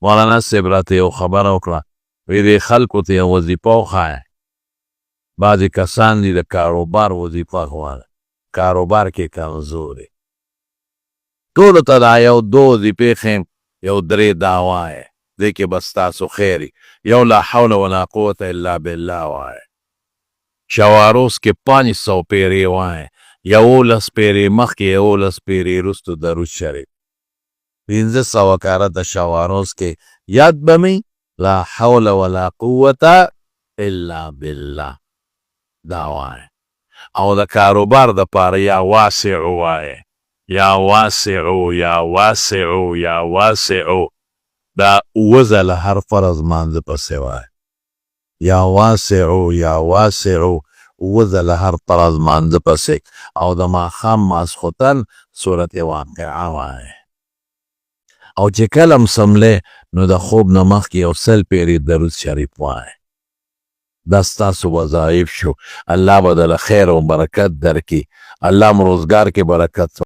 مولانا صاحب راته یو خبره وکړه، وی دې خلکو ته یو وظیفه وښایه. بعضې کسان دي د کاروبار وظیفه غواړي، کاروبار کې کمزوري. ټولو ته دا یو دو وظیفې ښیم، یو درې دا وایه، دې کې به ستاسو خیر یو لا حول ولا قوة الا بالله وایه. شواروس کې 500 پیرې وایه، 11 پیرې مخکې 11 پیرې وروستو درود شریف. 1500 کاره د شواروس کې یاد به مې لا حول ولا قوة الا بالله دا وایه. او د کاروبار د پاره یا واسع وایه، یا واسعو یا واسعو یا واسعو. دا وزل هر فرض مانځه پسې وایه، یا واسعو یا واسعو وزل هر فرض مانځه پسې. او د ماښام ماسخوتن صورت واقعه وایه. او چې کله هم سملی نو د خوب نه مخکې یو 100 پیرې درود شریف وایه. دا ستاسو وظایف شو. الله به دله خیر او برکت درکړي. الله م روزګار کې برکت